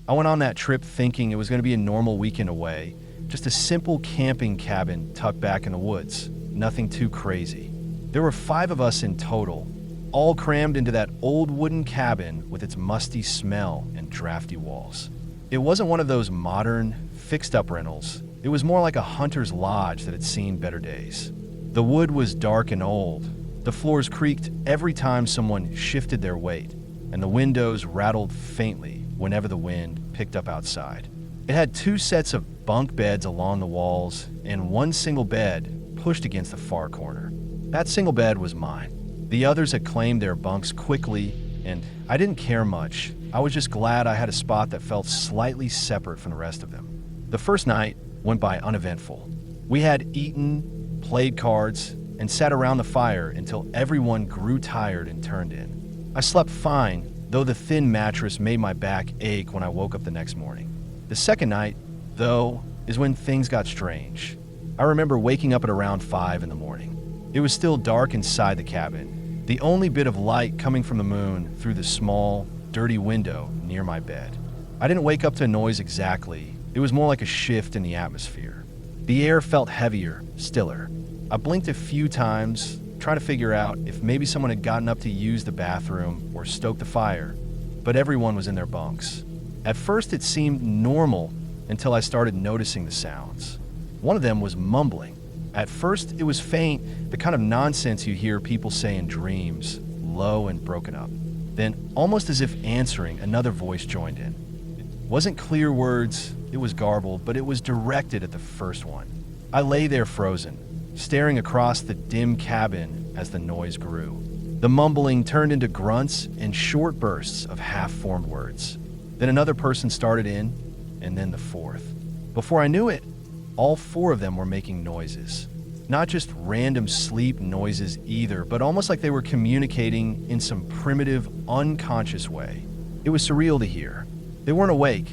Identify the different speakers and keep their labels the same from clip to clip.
Speaker 1: I went on that trip thinking it was going to be a normal weekend away, just a simple camping cabin tucked back in the woods, nothing too crazy. There were 5 of us in total, all crammed into that old wooden cabin with its musty smell and drafty walls. It wasn't one of those modern, fixed-up rentals. It was more like a hunter's lodge that had seen better days. The wood was dark and old. The floors creaked every time someone shifted their weight, and the windows rattled faintly whenever the wind picked up outside. It had 2 sets of bunk beds along the walls and one single bed pushed against the far corner. That single bed was mine. The others had claimed their bunks quickly, and I didn't care much. I was just glad I had a spot that felt slightly separate from the rest of them. The first night went by uneventful. We had eaten, played cards, and sat around the fire until everyone grew tired and turned in. I slept fine, though the thin mattress made my back ache when I woke up the next morning. The second night, though, is when things got strange. I remember waking up at around 5 in the morning. It was still dark inside the cabin, the only bit of light coming from the moon through the small, dirty window near my bed. I didn't wake up to a noise exactly. It was more like a shift in the atmosphere. The air felt heavier, stiller. I blinked a few times, trying to figure out if maybe someone had gotten up to use the bathroom or stoke the fire, but everyone was in their bunks. At first it seemed normal until I started noticing the sounds. One of them was mumbling. At first it was faint, the kind of nonsense you hear people say in dreams, low and broken up. Then, almost as if answering, another voice joined in. It wasn't clear words, it was garbled, but it was directed at the first one. I lay there frozen, staring across the dim cabin as the noise grew. The mumbling turned into grunts and short bursts of half-formed words. Then another person started in, and then the fourth. Before I knew it, all 4 of them were making noises. Not just random sleep noises either, but almost like they were communicating in some primitive, unconscious way. It was surreal to hear. They weren't awake.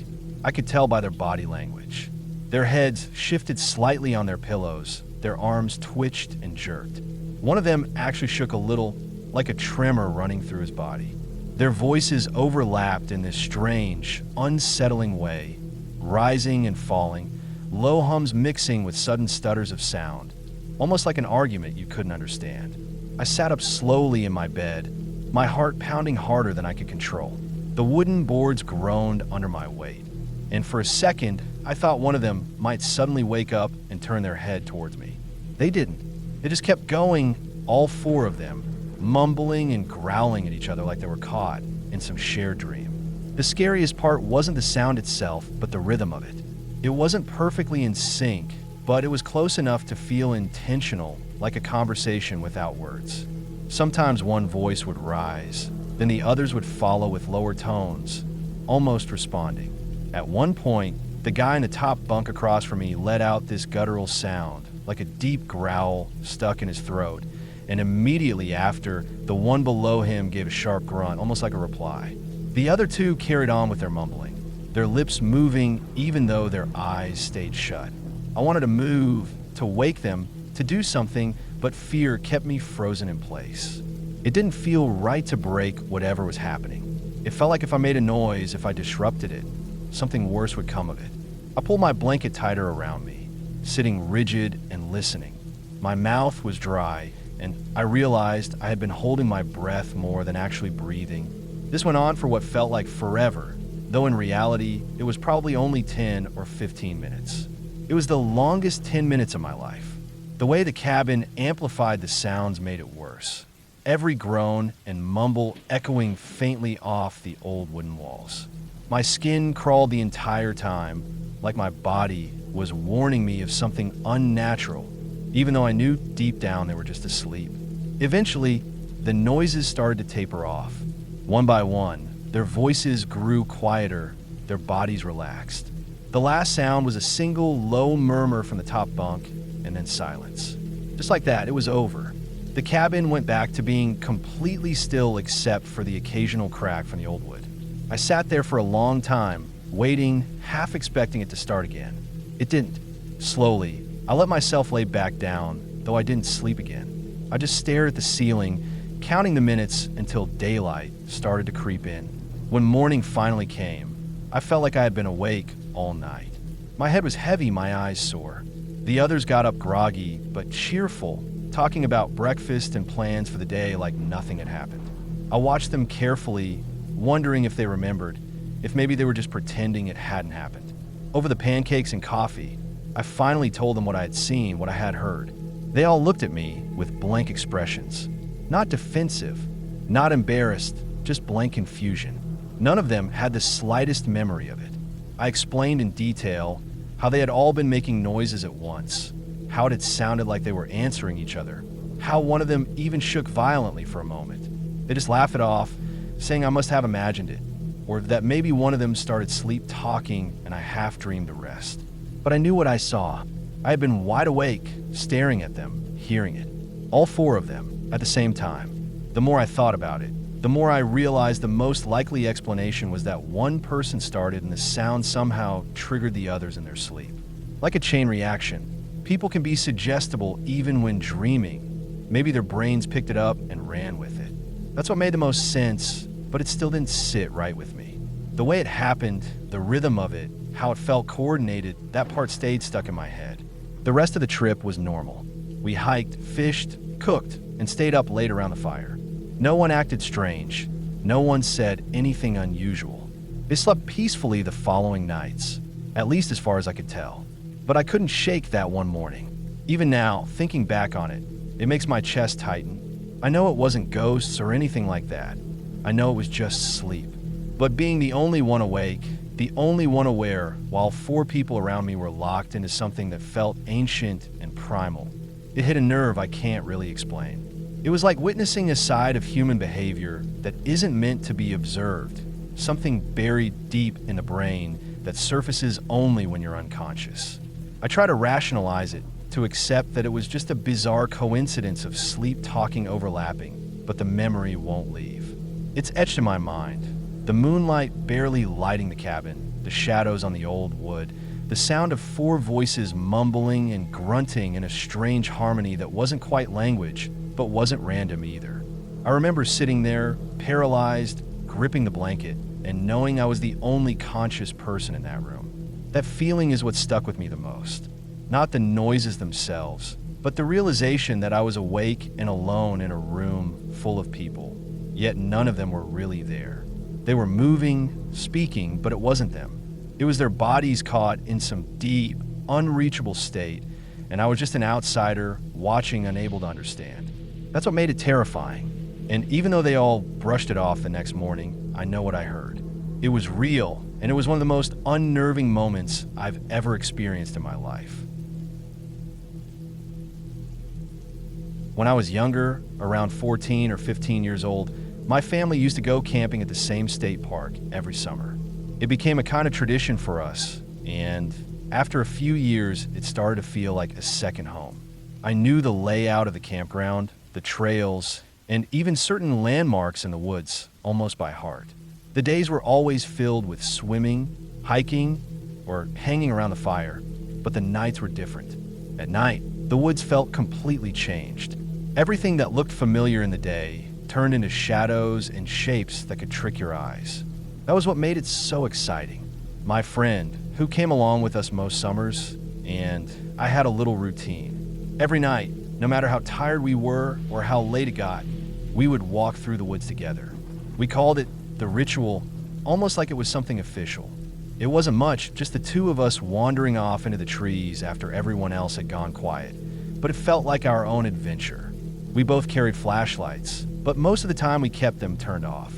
Speaker 1: I could tell by their body language. Their heads shifted slightly on their pillows. Their arms twitched and jerked. One of them actually shook a little, like a tremor running through his body. Their voices overlapped in this strange, unsettling way, rising and falling, low hums mixing with sudden stutters of sound, almost like an argument you couldn't understand. I sat up slowly in my bed, my heart pounding harder than I could control. The wooden boards groaned under my weight, and for a second, I thought one of them might suddenly wake up and turn their head towards me. They didn't. They just kept going, all 4 of them, mumbling and growling at each other like they were caught in some shared dream. The scariest part wasn't the sound itself, but the rhythm of it. It wasn't perfectly in sync, but it was close enough to feel intentional, like a conversation without words. Sometimes one voice would rise, then the others would follow with lower tones, almost responding. At one point, the guy in the top bunk across from me let out this guttural sound, like a deep growl stuck in his throat, and immediately after, the one below him gave a sharp grunt, almost like a reply. The other 2 carried on with their mumbling, their lips moving even though their eyes stayed shut. I wanted to move, to wake them, to do something, but fear kept me frozen in place. It didn't feel right to break whatever was happening. It felt like if I made a noise, if I disrupted it, something worse would come of it. I pulled my blanket tighter around me, sitting rigid and listening. My mouth was dry, and I realized I had been holding my breath more than actually breathing. This went on for what felt like forever, though in reality, it was probably only 10 or 15 minutes. It was the longest 10 minutes of my life. The way the cabin amplified the sounds made it worse. Every groan and mumble echoing faintly off the old wooden walls. My skin crawled the entire time, like my body was warning me of something unnatural, even though I knew deep down they were just asleep. Eventually, the noises started to taper off. One by one, their voices grew quieter, their bodies relaxed. The last sound was a single low murmur from the top bunk, and then silence. Just like that, it was over. The cabin went back to being completely still except for the occasional crack from the old wood. I sat there for a long time, waiting, half expecting it to start again. It didn't. Slowly, I let myself lay back down, though I didn't sleep again. I just stared at the ceiling, counting the minutes until daylight started to creep in. When morning finally came, I felt like I had been awake all night. My head was heavy, my eyes sore. The others got up groggy, but cheerful, talking about breakfast and plans for the day like nothing had happened. I watched them carefully, wondering if they remembered, if maybe they were just pretending it hadn't happened. Over the pancakes and coffee, I finally told them what I had seen, what I had heard. They all looked at me with blank expressions. Not defensive, not embarrassed, just blank confusion. None of them had the slightest memory of it. I explained in detail how they had all been making noises at once, how it had sounded like they were answering each other, how one of them even shook violently for a moment. They just laughed it off, saying I must have imagined it, or that maybe one of them started sleep talking and I half dreamed the rest. But I knew what I saw. I had been wide awake, staring at them, hearing it. All four of them, at the same time. The more I thought about it, the more I realized the most likely explanation was that one person started and the sound somehow triggered the others in their sleep. Like a chain reaction, people can be suggestible even when dreaming. Maybe their brains picked it up and ran with it. That's what made the most sense, but it still didn't sit right with me. The way it happened, the rhythm of it, how it felt coordinated, that part stayed stuck in my head. The rest of the trip was normal. We hiked, fished, cooked, and stayed up late around the fire. No one acted strange. No one said anything unusual. They slept peacefully the following nights, at least as far as I could tell. But I couldn't shake that one morning. Even now, thinking back on it, it makes my chest tighten. I know it wasn't ghosts or anything like that. I know it was just sleep. But being the only one awake, the only one aware, while four people around me were locked into something that felt ancient and primal, it hit a nerve I can't really explain. It was like witnessing a side of human behavior that isn't meant to be observed, something buried deep in the brain that surfaces only when you're unconscious. I try to rationalize it, to accept that it was just a bizarre coincidence of sleep talking overlapping, but the memory won't leave. It's etched in my mind. The moonlight barely lighting the cabin, the shadows on the old wood, the sound of four voices mumbling and grunting in a strange harmony that wasn't quite language, but wasn't random either. I remember sitting there, paralyzed, gripping the blanket, and knowing I was the only conscious person in that room. That feeling is what stuck with me the most. Not the noises themselves, but the realization that I was awake and alone in a room full of people, yet none of them were really there. They were moving, speaking, but it wasn't them. It was their bodies caught in some deep, unreachable state, and I was just an outsider, watching, unable to understand. That's what made it terrifying. And even though they all brushed it off the next morning, I know what I heard. It was real, and it was one of the most unnerving moments I've ever experienced in my life. When I was younger, around 14 or 15 years old, my family used to go camping at the same state park every summer. It became a kind of tradition for us, and after a few years, it started to feel like a second home. I knew the layout of the campground, the trails, and even certain landmarks in the woods almost by heart. The days were always filled with swimming, hiking, or hanging around the fire, but the nights were different. At night, the woods felt completely changed. Everything that looked familiar in the day turned into shadows and shapes that could trick your eyes. That was what made it so exciting. My friend, who came along with us most summers, and I had a little routine. Every night, no matter how tired we were or how late it got, we would walk through the woods together. We called it the ritual, almost like it was something official. It wasn't much, just the two of us wandering off into the trees after everyone else had gone quiet, but it felt like our own adventure. We both carried flashlights, but most of the time we kept them turned off.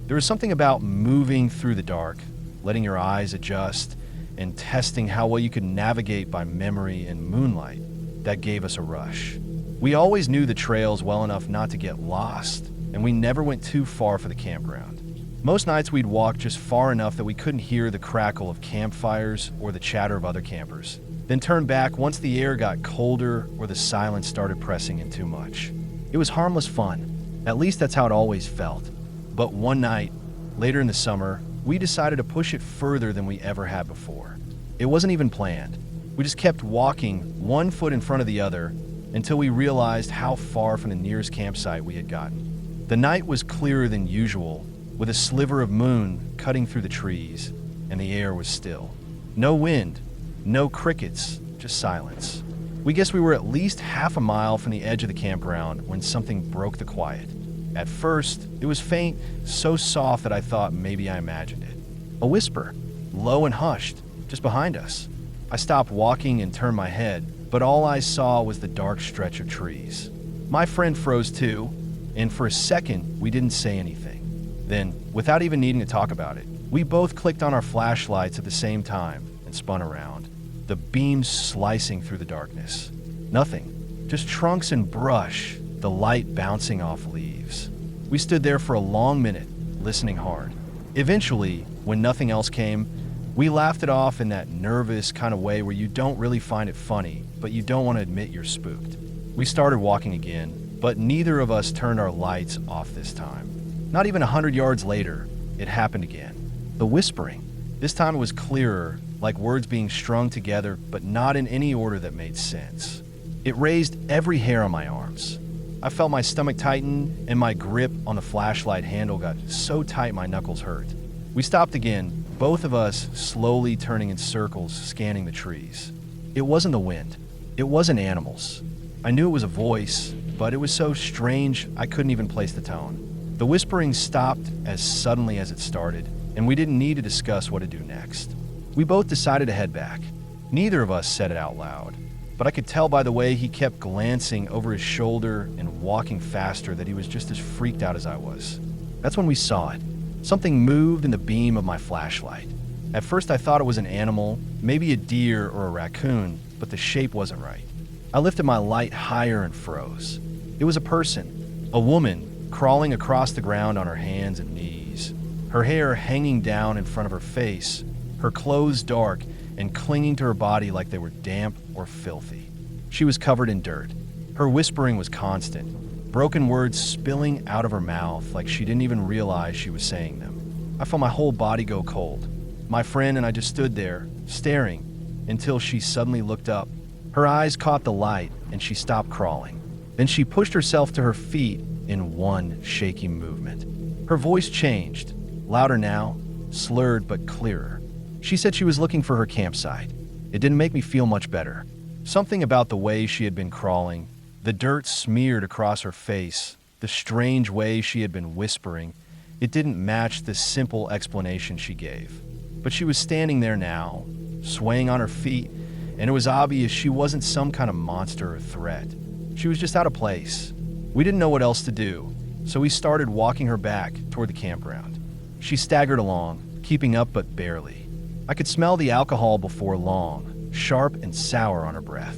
Speaker 1: There was something about moving through the dark, letting your eyes adjust, and testing how well you could navigate by memory and moonlight that gave us a rush. We always knew the trails well enough not to get lost, and we never went too far for the campground. Most nights we'd walk just far enough that we couldn't hear the crackle of campfires or the chatter of other campers, then turn back once the air got colder or the silence started pressing in too much. It was harmless fun. At least that's how it always felt. But one night, later in the summer, we decided to push it further than we ever had before. It wasn't even planned. We just kept walking, one foot in front of the other, until we realized how far from the nearest campsite we had gotten. The night was clearer than usual, with a sliver of moon cutting through the trees, and the air was still. No wind, no crickets, just silence. We guessed we were at least half a mile from the edge of the campground when something broke the quiet. At first, it was faint, so soft that I thought maybe I imagined it. A whisper, low and hushed, just behind us. I stopped walking and turned my head, but all I saw was the dark stretch of trees. My friend froze too, and for a second, we didn't say anything. Then, without even needing to talk about it, we both clicked on our flashlights at the same time and spun around, the beams slicing through the darkness. Nothing, just trunks and brush, the light bouncing off leaves. We stood there for a long minute, listening hard. Eventually, when nothing else came, we laughed it off in that nervous kind of way where you don't really find it funny, but you don't want to admit you're spooked. We started walking again, but neither of us turned our lights off this time. Not even 100 yards later, it happened again. The whispering. This time it was clearer, like words being strung together, but not in any order that made sense. It raised every hair on my arms. I felt my stomach tighten, and my grip on the flashlight handle got so tight my knuckles hurt. We stopped again, both of us slowly turning in circles, scanning the trees. It wasn't the wind. It wasn't animals. I knew it was a voice, but it was so strange I couldn't even place the tone. The whispering stopped as suddenly as it started, and we didn't need to discuss what to do next. We both decided to head back. Neither of us said it out loud, but I could tell by the way he kept glancing over his shoulder and walking faster that he was just as freaked out as I was. That's when we saw it. Something moved in the beam of my flashlight. At first I thought it was an animal, maybe a deer or a raccoon, but the shape wasn't right. I lifted my light higher and froze. It was a person, a woman, crawling across the ground on her hands and knees, her hair hanging down in front of her face, her clothes dark and clinging to her body like they were damp or filthy. She was covered in dirt. Her whispering was constant, broken words spilling out of her mouth like she didn't even realize she was saying them. I felt my whole body go cold. My friend and I just stood there, staring, until she suddenly looked up. Her eyes caught the light, and she stopped crawling. Then she pushed herself to her feet in one shaky movement. Her voice changed, louder now, slurred but clearer. She said she was looking for her campsite. It didn't make me feel much better. Something about the way she had been crawling, the dirt smeared across her face, the strange way she had been whispering, it didn't match the simple explanation she gave. But she was standing there now, swaying on her feet, and it was obvious she wasn't some kind of monster or threat. She was just out of place. We didn't know what else to do, so we started walking her back toward the campground. She staggered along, keeping up but barely. I could smell the alcohol before long, sharp and sour on her breath.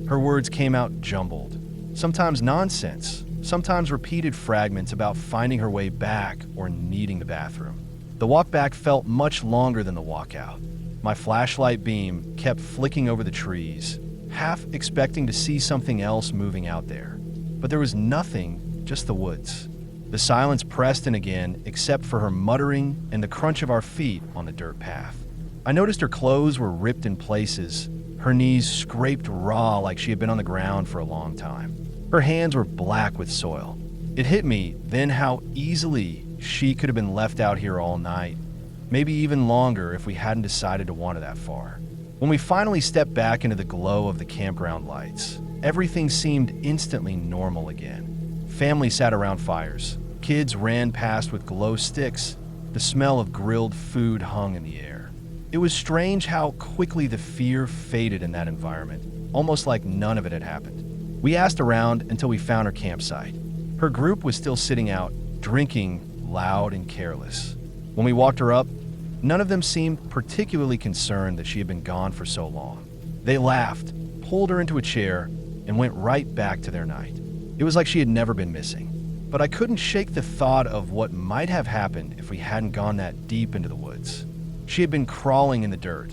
Speaker 1: Her words came out jumbled, sometimes nonsense, sometimes repeated fragments about finding her way back or needing the bathroom. The walk back felt much longer than the walk out. My flashlight beam kept flicking over the trees, half expecting to see something else moving out there. But there was nothing, just the woods. The silence pressed in again, except for her muttering and the crunch of our feet on the dirt path. I noticed her clothes were ripped in places, her knees scraped raw like she had been on the ground for a long time. Her hands were black with soil. It hit me then how easily she could have been left out here all night, maybe even longer if we hadn't decided to wander that far. When we finally stepped back into the glow of the campground lights, everything seemed instantly normal again. Families sat around fires. Kids ran past with glow sticks. The smell of grilled food hung in the air. It was strange how quickly the fear faded in that environment, almost like none of it had happened. We asked around until we found her campsite. Her group was still sitting out, drinking, loud and careless. When we walked her up, none of them seemed particularly concerned that she had been gone for so long. They laughed, pulled her into a chair, and went right back to their night. It was like she had never been missing. But I couldn't shake the thought of what might have happened if we hadn't gone that deep into the woods. She had been crawling in the dirt,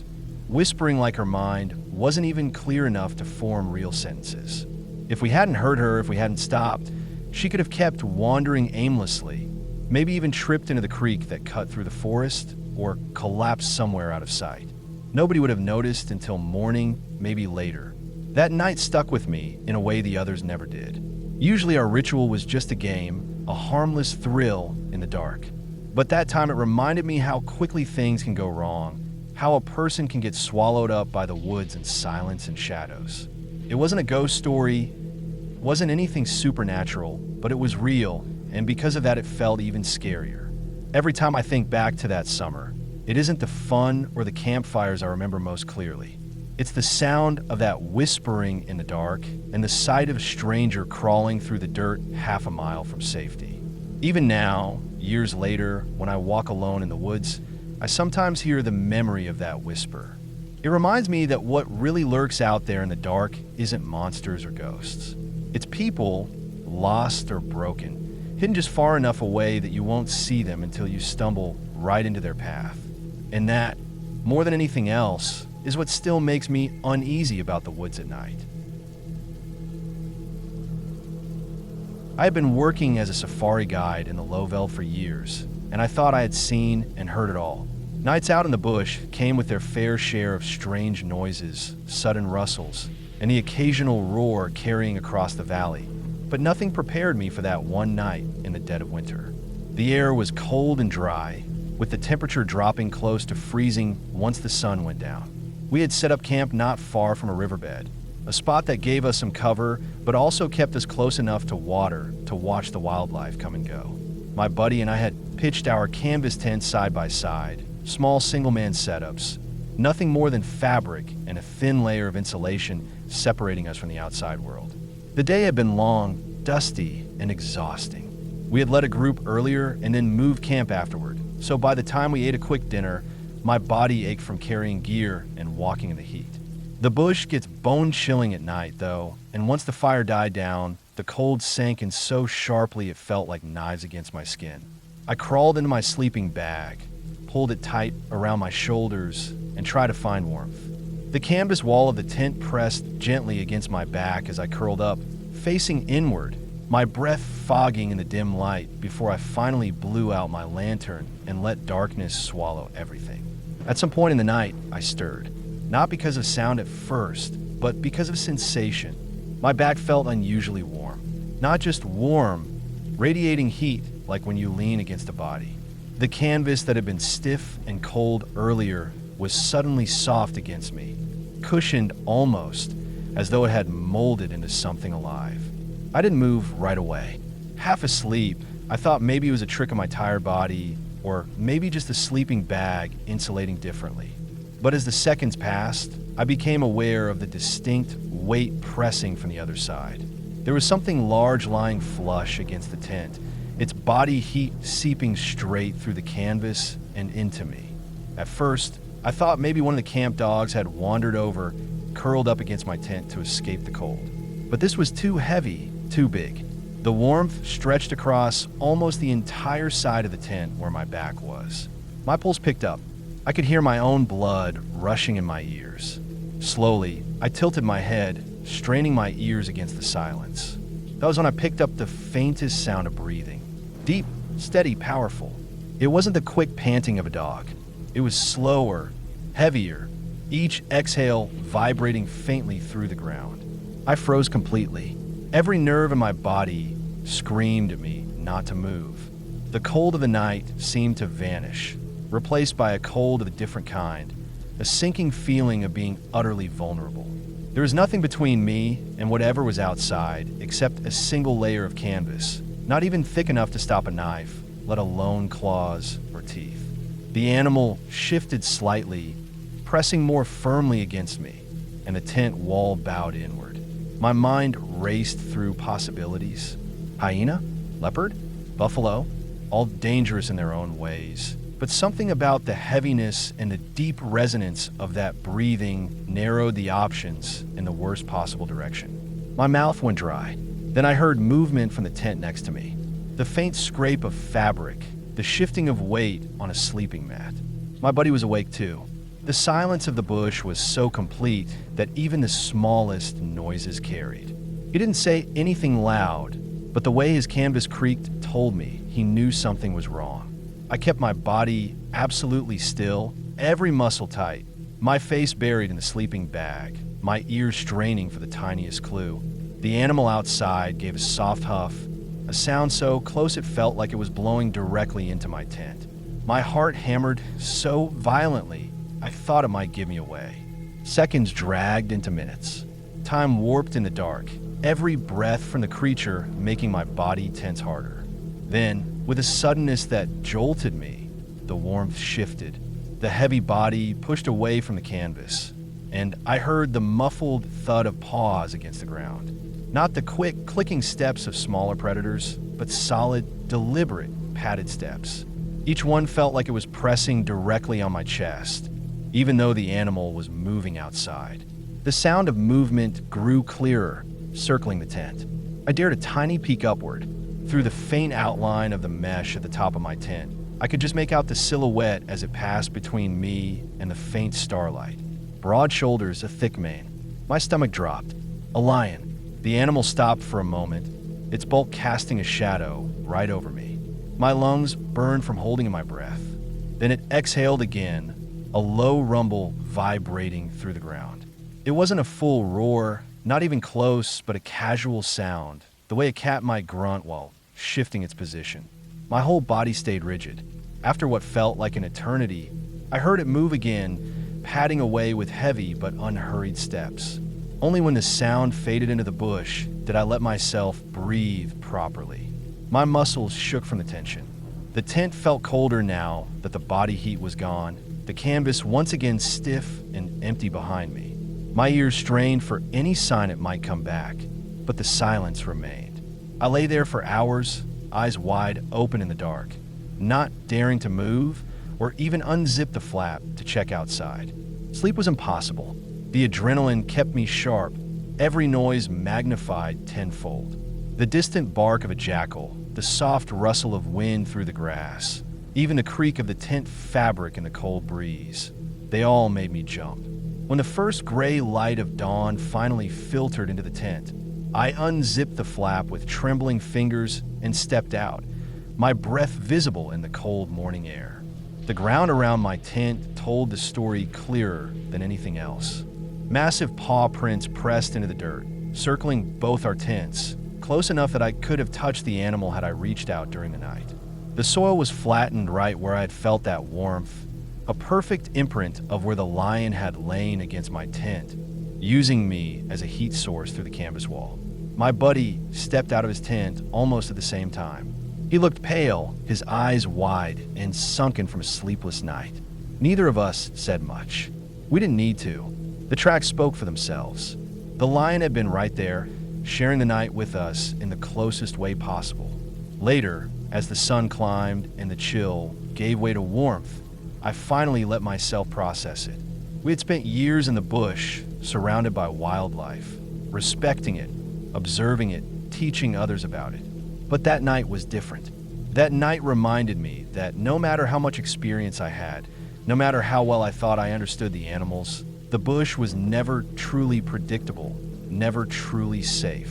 Speaker 1: whispering like her mind wasn't even clear enough to form real sentences. If we hadn't heard her, if we hadn't stopped, she could have kept wandering aimlessly, maybe even tripped into the creek that cut through the forest, or collapsed somewhere out of sight. Nobody would have noticed until morning, maybe later. That night stuck with me in a way the others never did. Usually our ritual was just a game, a harmless thrill in the dark. But that time it reminded me how quickly things can go wrong, how a person can get swallowed up by the woods and silence and shadows. It wasn't a ghost story, wasn't anything supernatural, but it was real, and because of that it felt even scarier. Every time I think back to that summer, it isn't the fun or the campfires I remember most clearly. It's the sound of that whispering in the dark and the sight of a stranger crawling through the dirt half a mile from safety. Even now, years later, when I walk alone in the woods, I sometimes hear the memory of that whisper. It reminds me that what really lurks out there in the dark isn't monsters or ghosts. It's people, lost or broken, hidden just far enough away that you won't see them until you stumble right into their path. And that, more than anything else, is what still makes me uneasy about the woods at night. I had been working as a safari guide in the Lowveld for years, and I thought I had seen and heard it all. Nights out in the bush came with their fair share of strange noises, sudden rustles, and the occasional roar carrying across the valley, but nothing prepared me for that one night in the dead of winter. The air was cold and dry, with the temperature dropping close to freezing once the sun went down. We had set up camp not far from a riverbed, a spot that gave us some cover, but also kept us close enough to water to watch the wildlife come and go. My buddy and I had pitched our canvas tents side by side, small single-man setups, nothing more than fabric and a thin layer of insulation separating us from the outside world. The day had been long, dusty, and exhausting. We had led a group earlier and then moved camp afterward, so by the time we ate a quick dinner, my body ached from carrying gear and walking in the heat. The bush gets bone-chilling at night, though, and once the fire died down, the cold sank in so sharply it felt like knives against my skin. I crawled into my sleeping bag, pulled it tight around my shoulders, and tried to find warmth. The canvas wall of the tent pressed gently against my back as I curled up, facing inward, my breath fogging in the dim light before I finally blew out my lantern and let darkness swallow everything. At some point in the night, I stirred. Not because of sound at first, but because of sensation. My back felt unusually warm. Not just warm, radiating heat like when you lean against a body. The canvas that had been stiff and cold earlier was suddenly soft against me, cushioned almost, as though it had molded into something alive. I didn't move right away. Half asleep, I thought maybe it was a trick of my tired body, or maybe just the sleeping bag insulating differently. But as the seconds passed, I became aware of the distinct weight pressing from the other side. There was something large lying flush against the tent, its body heat seeping straight through the canvas and into me. At first, I thought maybe one of the camp dogs had wandered over, curled up against my tent to escape the cold. But this was too heavy, too big. The warmth stretched across almost the entire side of the tent where my back was. My pulse picked up. I could hear my own blood rushing in my ears. Slowly, I tilted my head, straining my ears against the silence. That was when I picked up the faintest sound of breathing. Deep, steady, powerful. It wasn't the quick panting of a dog. It was slower, heavier, each exhale vibrating faintly through the ground. I froze completely. Every nerve in my body screamed at me not to move. The cold of the night seemed to vanish, replaced by a cold of a different kind, a sinking feeling of being utterly vulnerable. There was nothing between me and whatever was outside except a single layer of canvas, not even thick enough to stop a knife, let alone claws or teeth. The animal shifted slightly, pressing more firmly against me, and the tent wall bowed inward. My mind raced through possibilities. Hyena? Leopard? Buffalo? All dangerous in their own ways. But something about the heaviness and the deep resonance of that breathing narrowed the options in the worst possible direction. My mouth went dry. Then I heard movement from the tent next to me. The faint scrape of fabric, the shifting of weight on a sleeping mat. My buddy was awake too. The silence of the bush was so complete that even the smallest noises carried. He didn't say anything loud, but the way his canvas creaked told me he knew something was wrong. I kept my body absolutely still, every muscle tight, my face buried in the sleeping bag, my ears straining for the tiniest clue. The animal outside gave a soft huff, a sound so close it felt like it was blowing directly into my tent. My heart hammered so violently, I thought it might give me away. Seconds dragged into minutes. Time warped in the dark, every breath from the creature making my body tense harder. Then, with a suddenness that jolted me, the warmth shifted. The heavy body pushed away from the canvas, and I heard the muffled thud of paws against the ground. Not the quick, clicking steps of smaller predators, but solid, deliberate, padded steps. Each one felt like it was pressing directly on my chest, even though the animal was moving outside. The sound of movement grew clearer, circling the tent. I dared a tiny peek upward. Through the faint outline of the mesh at the top of my tent, I could just make out the silhouette as it passed between me and the faint starlight. Broad shoulders, a thick mane. My stomach dropped. A lion. The animal stopped for a moment, its bulk casting a shadow right over me. My lungs burned from holding in my breath. Then it exhaled again, a low rumble vibrating through the ground. It wasn't a full roar, not even close, but a casual sound, the way a cat might grunt while shifting its position. My whole body stayed rigid. After what felt like an eternity, I heard it move again, padding away with heavy but unhurried steps. Only when the sound faded into the bush did I let myself breathe properly. My muscles shook from the tension. The tent felt colder now that the body heat was gone, the canvas once again stiff and empty behind me. My ears strained for any sign it might come back, but the silence remained. I lay there for hours, eyes wide open in the dark, not daring to move or even unzip the flap to check outside. Sleep was impossible. The adrenaline kept me sharp, every noise magnified tenfold. The distant bark of a jackal, the soft rustle of wind through the grass, even the creak of the tent fabric in the cold breeze, they all made me jump. When the first gray light of dawn finally filtered into the tent, I unzipped the flap with trembling fingers and stepped out, my breath visible in the cold morning air. The ground around my tent told the story clearer than anything else. Massive paw prints pressed into the dirt, circling both our tents, close enough that I could have touched the animal had I reached out during the night. The soil was flattened right where I had felt that warmth, a perfect imprint of where the lion had lain against my tent, using me as a heat source through the canvas wall. My buddy stepped out of his tent almost at the same time. He looked pale, his eyes wide and sunken from a sleepless night. Neither of us said much. We didn't need to. The tracks spoke for themselves. The lion had been right there, sharing the night with us in the closest way possible. Later, as the sun climbed and the chill gave way to warmth, I finally let myself process it. We had spent years in the bush, surrounded by wildlife, respecting it, observing it, teaching others about it. But that night was different. That night reminded me that no matter how much experience I had, no matter how well I thought I understood the animals, the bush was never truly predictable, never truly safe.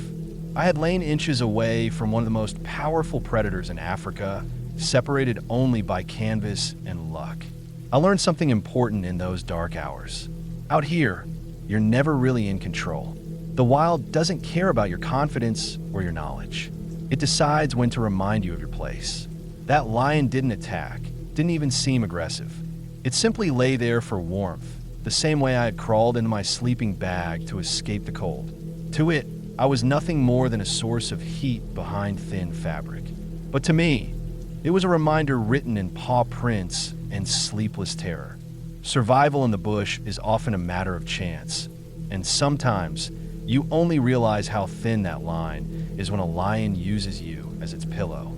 Speaker 1: I had lain inches away from one of the most powerful predators in Africa, separated only by canvas and luck. I learned something important in those dark hours. Out here, you're never really in control. The wild doesn't care about your confidence or your knowledge. It decides when to remind you of your place. That lion didn't attack, didn't even seem aggressive. It simply lay there for warmth, the same way I had crawled into my sleeping bag to escape the cold. To it, I was nothing more than a source of heat behind thin fabric. But to me, it was a reminder written in paw prints and sleepless terror. Survival in the bush is often a matter of chance, and sometimes you only realize how thin that line is when a lion uses you as its pillow.